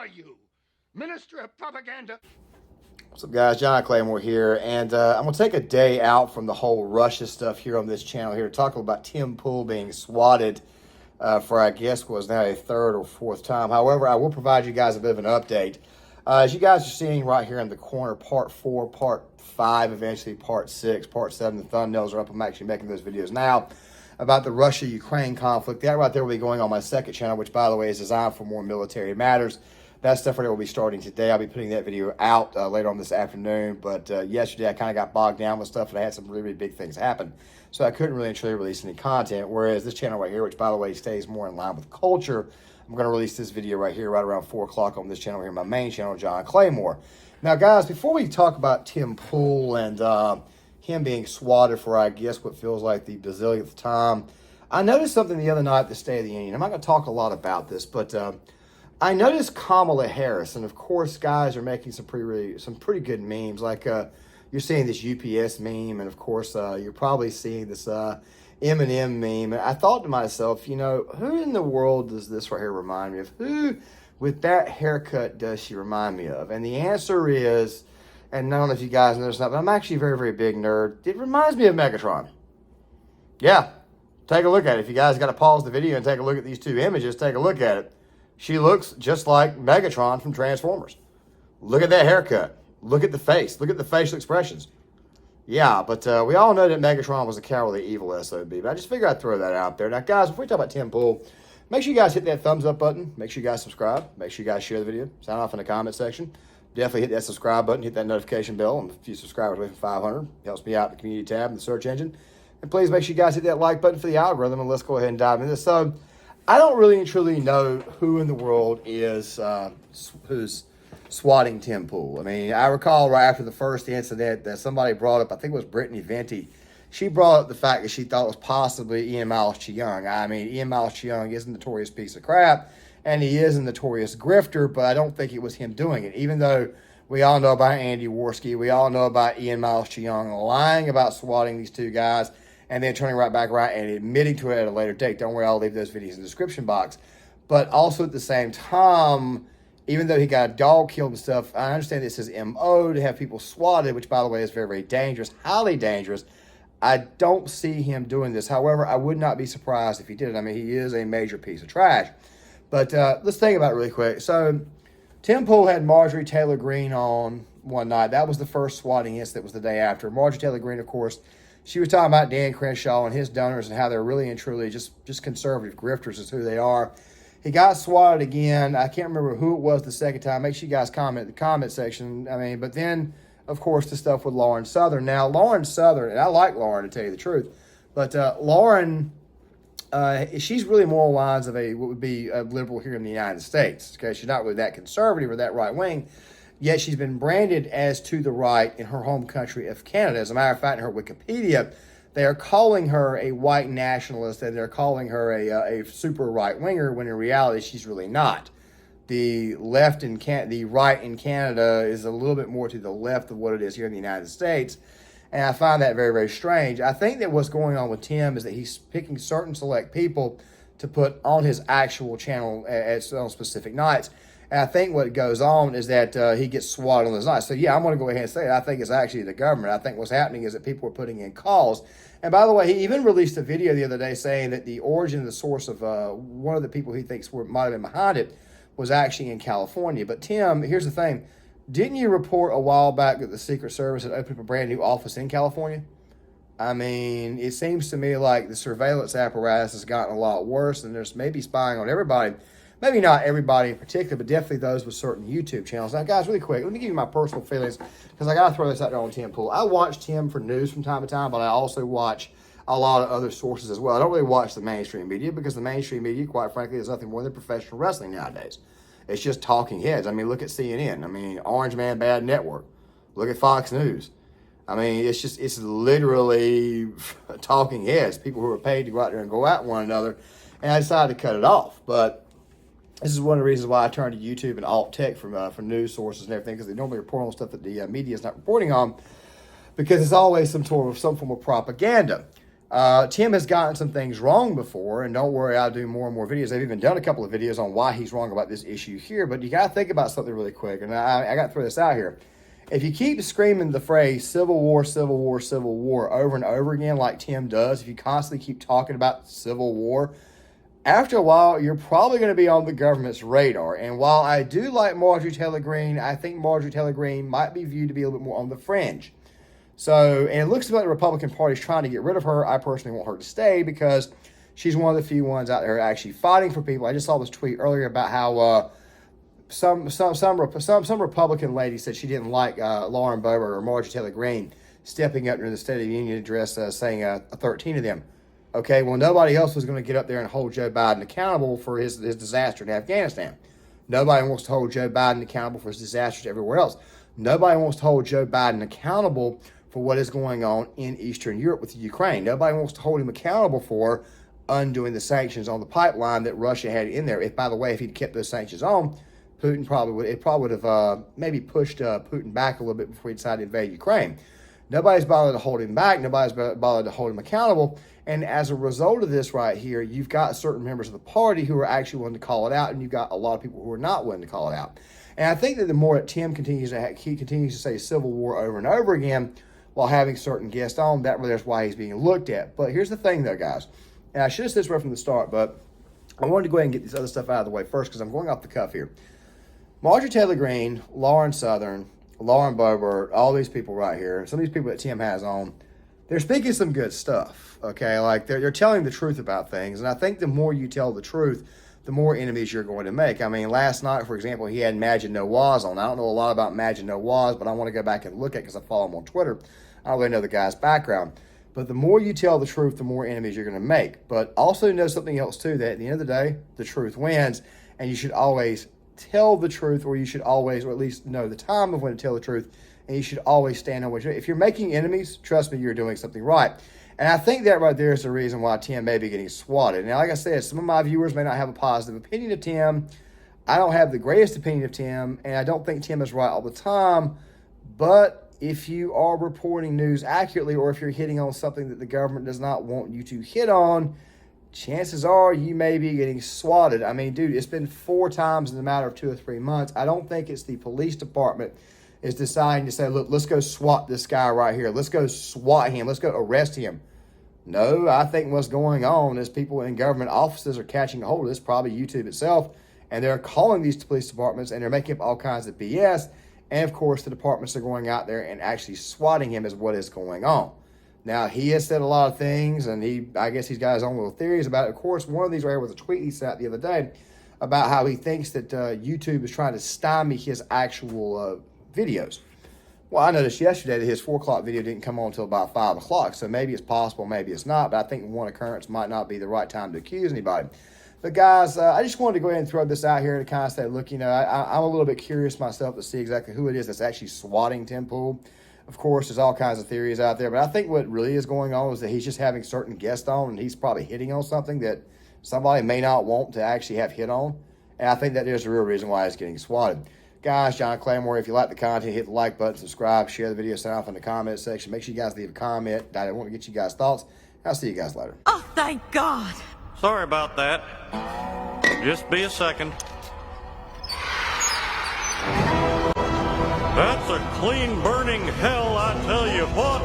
are you? Minister of propaganda? What's up, guys? John Claymore here, and I'm going to take a day out from the whole Russia stuff here on this channel here to talk about Timpool being swatted for, I guess, was now a third or fourth time. However, I will provide you guys a bit of an update. As you guys are seeing right here in the corner, part 4, part 5, eventually part 6, part 7, the thumbnails are up. I'm actually making those videos now about the Russia-Ukraine conflict. That right there will be going on my second channel, which, by the way, is designed for more military matters. That stuff right there will be starting today. I'll be putting that video out later on this afternoon. But yesterday, I kind of got bogged down with stuff, and I had some really, really big things happen. So I couldn't really and truly release any content. Whereas this channel right here, which, by the way, stays more in line with culture, I'm going to release this video right here, right around 4 o'clock on this channel here, my main channel, John Claymore. Now, guys, before we talk about Timpool and him being swatted for, I guess, what feels like the bazillionth time, I noticed something the other night at the State of the Union. I'm not going to talk a lot about this, but I noticed Kamala Harris, and of course, guys are making some pretty good memes. Like you're seeing this UPS meme, and of course, you're probably seeing this Eminem meme. And I thought to myself, you know, who in the world does this right here remind me of? Who, with that haircut, does she remind me of? And the answer is, and I don't know if you guys know this or not, but I'm actually a very, very big nerd. It reminds me of Megatron. Yeah, take a look at it. If you guys got to pause the video and take a look at these two images, take a look at it. She looks just like Megatron from Transformers. Look at that haircut. Look at the face. Look at the facial expressions. Yeah, but we all know that Megatron was a cowardly, evil SOB. But I just figured I'd throw that out there. Now, guys, before we talk about Timpool, make sure you guys hit that thumbs up button. Make sure you guys subscribe. Make sure you guys share the video. Sign off in the comment section. Definitely hit that subscribe button. Hit that notification bell. And a few subscribers away from 500. It helps me out in the community tab in the search engine. And please make sure you guys hit that like button for the algorithm. And let's go ahead and dive into this. So, I don't really and truly know who in the world is who's swatting Timpool. I mean, I recall right after the first incident that somebody brought up, I think it was Brittany Venti. She brought up the fact that she thought it was possibly Ian Miles Cheong. I mean, Ian Miles Cheong is a notorious piece of crap, and he is a notorious grifter, but I don't think it was him doing it. Even though we all know about Andy Worski, we all know about Ian Miles Cheong lying about swatting these two guys, and then turning right back around and admitting to it at a later date. Don't worry, I'll leave those videos in the description box. But also at the same time, even though he got a dog killed and stuff, I understand this is MO to have people swatted, which, by the way, is very, very dangerous, highly dangerous. I don't see him doing this. However, I would not be surprised if he did it. I mean, he is a major piece of trash. But let's think about it really quick. So Timpool had Marjorie Taylor Greene on one night. That was the first swatting incident. Was the day after. Marjorie Taylor Greene, of course, she was talking about Dan Crenshaw and his donors and how they're really and truly just conservative grifters is who they are. He got swatted again. I can't remember who it was the second time. Make sure you guys comment in the comment section. I mean, but then, of course, the stuff with Lauren Southern. Now, Lauren Southern, and I like Lauren, to tell you the truth, but Lauren, she's really more along the lines of what would be a liberal here in the United States. Okay, she's not really that conservative or that right wing. Yet she's been branded as to the right in her home country of Canada. As a matter of fact, in her Wikipedia, they are calling her a white nationalist and they're calling her a super right-winger, when in reality she's really not. The right in Canada is a little bit more to the left of what it is here in the United States. And I find that very, very strange. I think that what's going on with Tim is that he's picking certain select people to put on his actual channel on specific nights. And I think what goes on is that he gets swatted on those nights. So, yeah, I'm going to go ahead and say it. I think it's actually the government. I think what's happening is that people are putting in calls. And, by the way, he even released a video the other day saying that the origin and the source of one of the people he thinks might have been behind it was actually in California. But, Tim, here's the thing. Didn't you report a while back that the Secret Service had opened up a brand new office in California? I mean, it seems to me like the surveillance apparatus has gotten a lot worse, and there's maybe spying on everybody. Maybe not everybody in particular, but definitely those with certain YouTube channels. Now, guys, really quick, let me give you my personal feelings, because I got to throw this out there on Timpool. I watch Tim for news from time to time, but I also watch a lot of other sources as well. I don't really watch the mainstream media, because the mainstream media, quite frankly, is nothing more than professional wrestling nowadays. It's just talking heads. I mean, look at CNN. I mean, Orange Man Bad Network. Look at Fox News. I mean, it's literally talking heads, people who are paid to go out there and go at one another, and I decided to cut it off. But this is one of the reasons why I turned to YouTube and alt tech for news sources and everything, because they normally report on stuff that the media is not reporting on, because it's always some form of propaganda. Tim has gotten some things wrong before, and don't worry, I'll do more and more videos. I've even done a couple of videos on why he's wrong about this issue here, but you got to think about something really quick, and I got to throw this out here. If you keep screaming the phrase Civil War, Civil War, Civil War over and over again like Tim does, if you constantly keep talking about Civil War, after a while, you're probably going to be on the government's radar. And while I do like Marjorie Taylor Greene, I think Marjorie Taylor Greene might be viewed to be a little bit more on the fringe. So, and it looks like the Republican Party is trying to get rid of her. I personally want her to stay because she's one of the few ones out there actually fighting for people. I just saw this tweet earlier about how some Republican lady said she didn't like Lauren Boebert or Marjorie Taylor Greene stepping up during the State of the Union address, saying 13 of them. Okay, well, nobody else was going to get up there and hold Joe Biden accountable for his disaster in Afghanistan. Nobody wants to hold Joe Biden accountable for his disasters everywhere else. Nobody wants to hold Joe Biden accountable for what is going on in Eastern Europe with Ukraine. Nobody wants to hold him accountable for undoing the sanctions on the pipeline that Russia had in there. If, by the way, if he'd kept those sanctions on, Putin probably would have maybe pushed Putin back a little bit before he decided to invade Ukraine. Nobody's bothered to hold him back. Nobody's bothered to hold him accountable. And as a result of this right here, you've got certain members of the party who are actually willing to call it out, and you've got a lot of people who are not willing to call it out. And I think that the more that Tim continues to say Civil War over and over again while having certain guests on, that's why he's being looked at. But here's the thing, though, guys. And I should have said this right from the start, but I wanted to go ahead and get this other stuff out of the way first because I'm going off the cuff here. Marjorie Taylor Greene, Lauren Southern, Lauren Boebert, all these people right here, some of these people that Tim has on, they're speaking some good stuff, okay? Like, they're telling the truth about things, and I think the more you tell the truth, the more enemies you're going to make. I mean, last night, for example, he had Majid Nawaz on. I don't know a lot about Majid Nawaz, but I want to go back and look at it because I follow him on Twitter. I don't really know the guy's background. But the more you tell the truth, the more enemies you're going to make. But also know something else, too, that at the end of the day, the truth wins, and you should always tell the truth, or you should always, or at least know the time of when to tell the truth, and you should always stand on what you're doing. If you're making enemies, trust me, you're doing something right. And I think that right there is the reason why Tim may be getting swatted. Now, like I said, some of my viewers may not have a positive opinion of Tim. I don't have the greatest opinion of Tim, and I don't think Tim is right all the time. But if you are reporting news accurately, or if you're hitting on something that the government does not want you to hit on, chances are you may be getting swatted. I mean, dude, it's been 4 times in a matter of 2 or 3 months. I don't think it's the police department is deciding to say, look, let's go swat this guy right here. Let's go swat him. Let's go arrest him. No, I think what's going on is people in government offices are catching a hold of this, probably YouTube itself, and they're calling these police departments, and they're making up all kinds of BS. And, of course, the departments are going out there and actually swatting him is what is going on. Now, he has said a lot of things, and I guess he's got his own little theories about it. Of course, one of these right here was a tweet he sent out the other day about how he thinks that YouTube is trying to stymie his actual videos. Well, I noticed yesterday that his 4 o'clock video didn't come on until about 5 o'clock, so maybe it's possible, maybe it's not, but I think one occurrence might not be the right time to accuse anybody. But guys, I just wanted to go ahead and throw this out here to kind of say, look, you know, I'm a little bit curious myself to see exactly who it is that's actually swatting Timpool. Of course, there's all kinds of theories out there, but I think what really is going on is that he's just having certain guests on, and he's probably hitting on something that somebody may not want to actually have hit on, and I think that is the real reason why he's getting swatted. Guys, John Claymore, if you like the content, hit the like button, subscribe, share the video, sign off in the comment section. Make sure you guys leave a comment. I want to get you guys' thoughts. I'll see you guys later. Oh, thank God. Sorry about that. Just be a second. That's a clean burning hell, I tell you what.